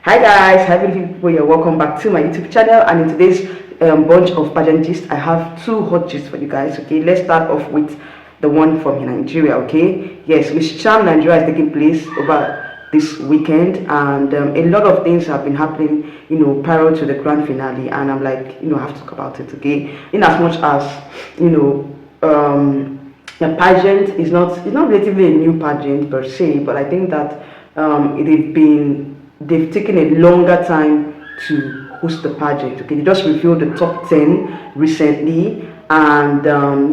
Hi guys, hi beautiful people, you're welcome back to my YouTube channel. And in today's bunch of pageant gist, I have two hot gists for you guys. Okay, let's start off with the one from Nigeria. Okay, yes, Miss Charm Nigeria is taking place over this weekend, and a lot of things have been happening, prior to the grand finale, and I'm like, I have to talk about it. Okay, in as much as the pageant is not, it's not relatively a new pageant per se, but I think that they've taken a longer time to host the pageant. Okay, they just revealed the top 10 recently, and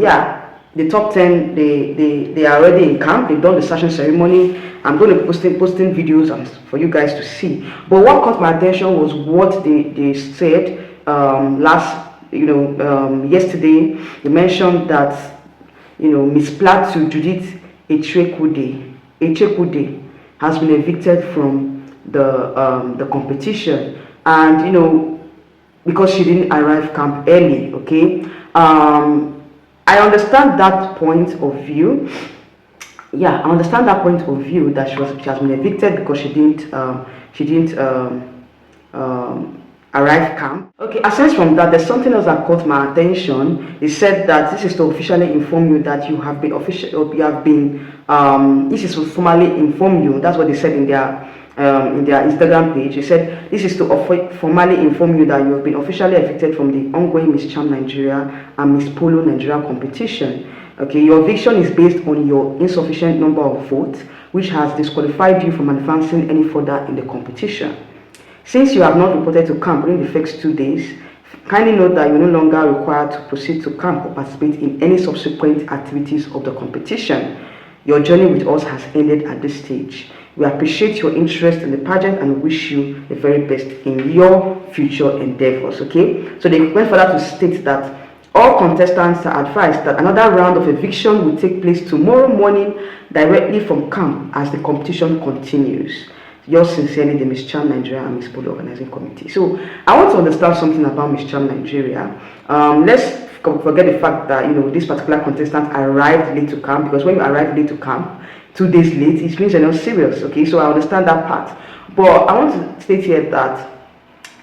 yeah, the top 10, they are already in camp. They've done the session ceremony. I'm going to be posting videos for you guys to see. But what caught my attention was what they said yesterday. They mentioned that Miss Plateau Judith Echekude has been evicted from the competition, and because she didn't arrive camp early. Okay, I understand that point of view. Yeah, I understand that point of view that she has been evicted because she didn't arrive camp. Okay, aside from that, there's something else that caught my attention. They said that this is to officially inform you that you have been this is to formally inform you. That's what they said in their Instagram page. They said this is to formally inform you that you have been officially evicted from the ongoing Miss Charm Nigeria and Miss Polo Nigeria competition. Okay, your eviction is based on your insufficient number of votes, which has disqualified you from advancing any further in the competition. Since you have not reported to camp during the first 2 days, kindly note that you are no longer required to proceed to camp or participate in any subsequent activities of the competition. Your journey with us has ended at this stage. We appreciate your interest in the pageant and wish you the very best in your future endeavors. Okay, so they went further to state that all contestants are advised that another round of eviction will take place tomorrow morning directly from camp as the competition continues. Yours sincerely, the Miss Charm Nigeria and Miss Polo Organizing Committee. So I want to understand something about Miss Charm Nigeria. Let's forget the fact that this particular contestant arrived late to camp, because when you arrive late to camp 2 days late, it means you're not serious. Okay, so I understand that part, but I want to state here that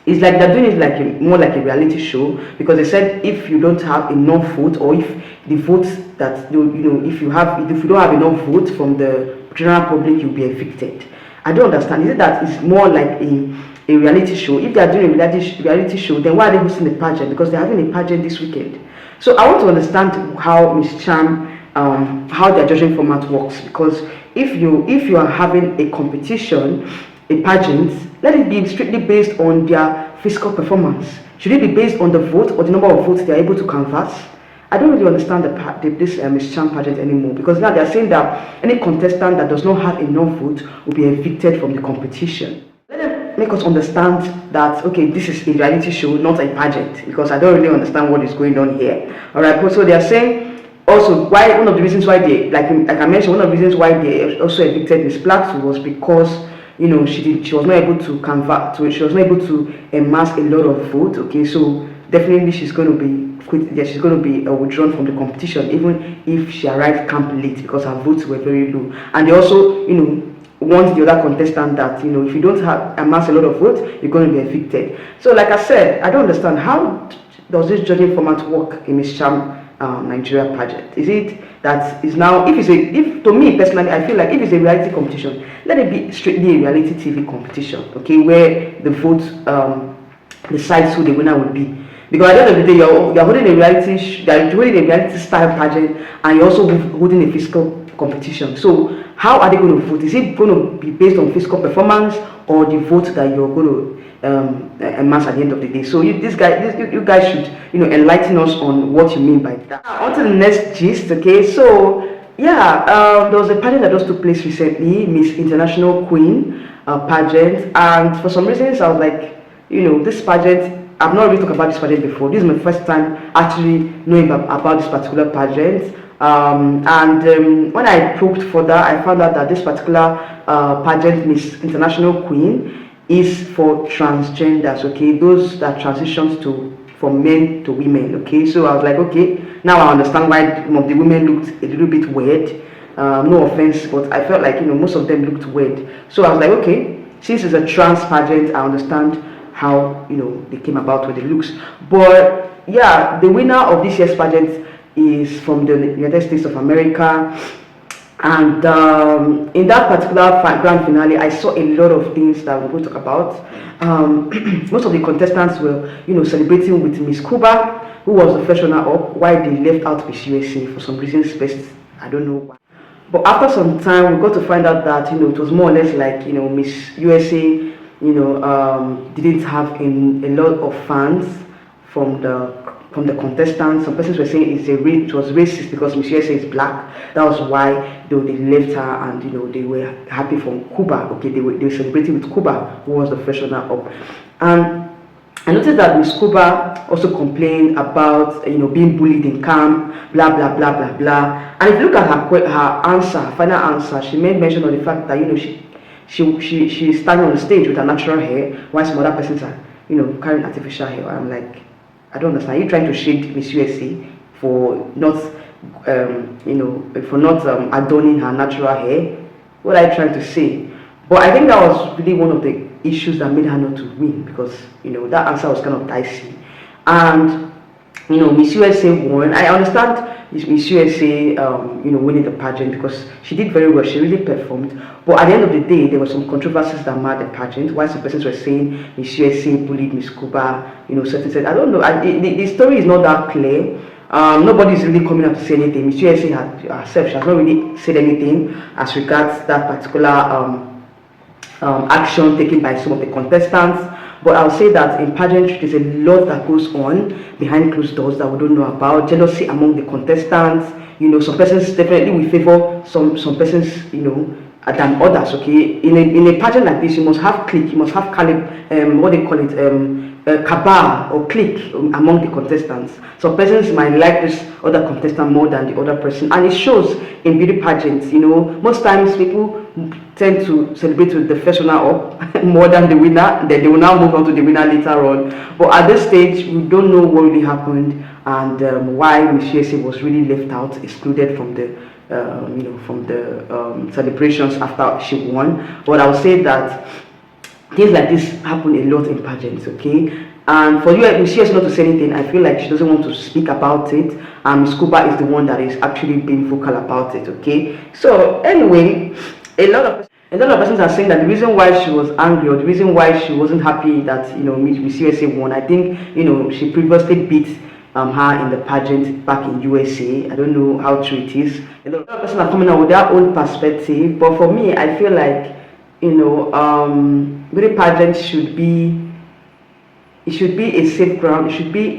it's like they're doing it more like a reality show, because they said if you don't have enough vote, or if the votes that if you don't have enough votes from the general public, you'll be evicted. I don't understand. Is it that it's more like a reality show? If they are doing a reality show, then why are they hosting the pageant? Because they're having a pageant this weekend. So I want to understand how Miss Charm, how their judging format works. Because if you are having a competition, a pageant, let it be strictly based on their physical performance. Should it be based on the vote or the number of votes they are able to canvass? I don't really understand this Miss Charm pageant anymore, because now they are saying that any contestant that does not have enough votes will be evicted from the competition. Let them make us understand that, okay, this is a reality show, not a pageant, because I don't really understand what is going on here. All right, so they are saying also why one of the reasons why they, like I mentioned, one of the reasons why they also evicted Miss Plateau was because she was not able to convert, she was not able to amass a lot of votes. Okay, so definitely she's going to be withdrawn from the competition, even if she arrived camp late, because her votes were very low. And they also warned the other contestant that if you don't amass a lot of votes, you're going to be evicted. So like I said, I don't understand, how does this judging format work in Miss Charm Nigeria pageant? Is it that is now, if to me personally, I feel like if it's a reality competition, let it be strictly a reality TV competition, okay, where the votes decides who the winner will be. Because at the end of the day, you're holding a reality style pageant, and you're also holding a physical competition. So how are they going to vote? Is it going to be based on physical performance, or the vote that you're going to amass at the end of the day? So you guys should enlighten us on what you mean by that. On to the next gist. Okay, so yeah, there was a pageant that just took place recently, Miss International Queen pageant, and for some reasons I was like, this pageant, I've not really talked about this pageant before. This is my first time actually knowing about this particular pageant. When I probed further, I found out that this particular pageant, Miss International Queen, is for transgenders. Okay, those that transitions from men to women. Okay, so I was like, okay, now I understand why some of the women looked a little bit weird. No offense, but I felt like most of them looked weird. So I was like, okay, since it's a trans pageant, I understand how they came about with the looks. But yeah, the winner of this year's pageant is from the United States of America. And in that particular grand finale, I saw a lot of things that we're going to talk about. Most of the contestants were, celebrating with Miss Cuba, who was the first runner up, while they left out Miss USA for some reasons. Best, I don't know why. But after some time, we got to find out that it was more or less like Miss USA, didn't have a lot of fans from the contestants. Some persons were saying it was racist because Miss USA is black. That was why they left her, and they were happy from Cuba. Okay, they were celebrating with Cuba, who was the first runner up. And I noticed that Miss Cuba also complained about being bullied in camp, blah blah blah blah blah. And if you look at her final answer, she made mention of the fact that she's standing on the stage with her natural hair, while some other persons are carrying artificial hair. I'm like, I don't understand. Are you trying to shade Miss USA for not adorning her natural hair? What are you trying to say? But I think that was really one of the issues that made her not to win, because that answer was kind of dicey. And Miss USA won. I understand Miss USA winning the pageant because she did very well. She really performed. But at the end of the day, there were some controversies that marred the pageant. While some persons were saying Miss USA bullied Miss Cuba, certain said, I don't know. The story is not that clear. Nobody is really coming up to say anything. Miss USA herself, she has not really said anything as regards that particular action taken by some of the contestants. But I'll say that in pageantry, there's a lot that goes on behind closed doors that we don't know about. Jealousy among the contestants. Some persons definitely will favor some persons, than others. Okay, in a pageant like this, you must have clique. You must have what they call it, cabal or clique among the contestants. Some persons might like this other contestant more than the other person, and it shows in beauty pageants. Most times people tend to celebrate with the first runner up more than the winner. Then they will now move on to the winner later on. But at this stage, we don't know what really happened and why Miss USA was really left out, excluded from the celebrations after she won. But I would say that things like this happen a lot in pageants, okay? And for you, Miss USA not to say anything, I feel like she doesn't want to speak about it. And Miss Cuba is the one that is actually being vocal about it, okay? So anyway, a lot of persons are saying that the reason why she was angry, or the reason why she wasn't happy that Miss USA won, I think she previously beat her in the pageant back in USA. I don't know how true it is. A lot of persons are coming out with their own perspective, but for me, I feel like beauty pageant should be a safe ground. It should be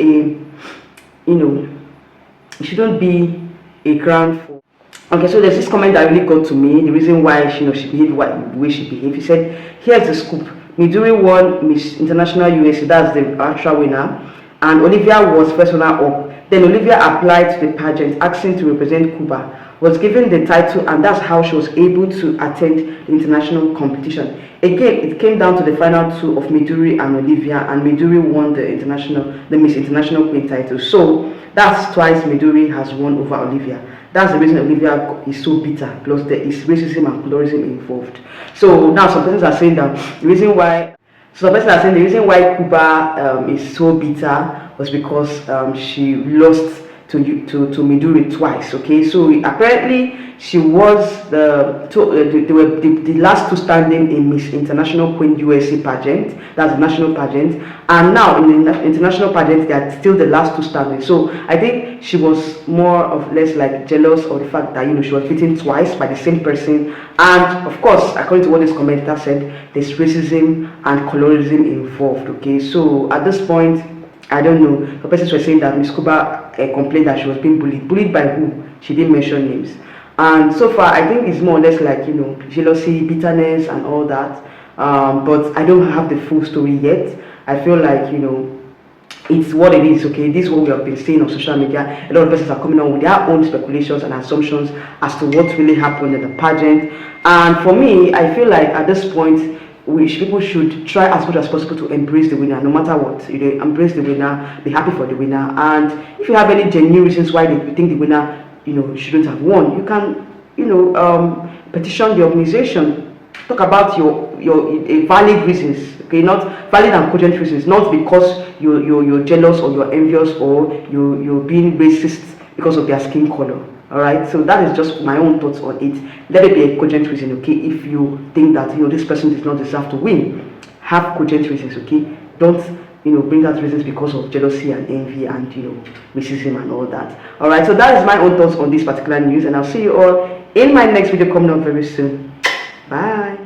it shouldn't be a ground for. Okay, so there's this comment that really got to me. The reason why she behaved the way she behaved. He said, "Here's the scoop. Midori won Miss International USA. That's the actual winner, and Olivia was first runner up. Then Olivia applied to the pageant, asking to represent Cuba. Was given the title, and that's how she was able to attend the international competition. Again, it came down to the final two of Midori and Olivia, and Midori won the Miss International Queen title. So that's twice Midori has won over Olivia. That's the reason Olivia is so bitter. Plus, there is racism and colorism involved. So now some persons are saying that the reason why Cuba is so bitter was because she lost to Midori twice. Okay, so apparently she was the last two standing in Miss International Queen USA pageant. That's the national pageant, and now in the international pageant they are still the last two standing. So I think she was more or less like jealous of the fact that she was beaten twice by the same person, and of course, according to what this commentator said, there's racism and colorism involved. Okay, so at this point, I don't know. The persons were saying that Miss Cuba complained that she was being bullied. Bullied by who? She didn't mention names. And so far, I think it's more or less like, jealousy, bitterness, and all that. But I don't have the full story yet. I feel like, it's what it is, okay? This is what we have been seeing on social media. A lot of persons are coming on with their own speculations and assumptions as to what really happened in the pageant. And for me, I feel like at this point, people should try as much as possible to embrace the winner, no matter what. Embrace the winner, be happy for the winner, and if you have any genuine reasons why you think the winner, shouldn't have won, you can, petition the organization Talk about your valid reasons, okay, not valid and cogent reasons, not because you're jealous or you're envious or you're being racist because of their skin color. All right, so that is just my own thoughts on it. Let it be a cogent reason, okay? If you think that this person does not deserve to win, have cogent reasons, okay? Don't bring out reasons because of jealousy and envy and racism and all that. All right, so that is my own thoughts on this particular news, and I'll see you all in my next video coming up very soon. Bye.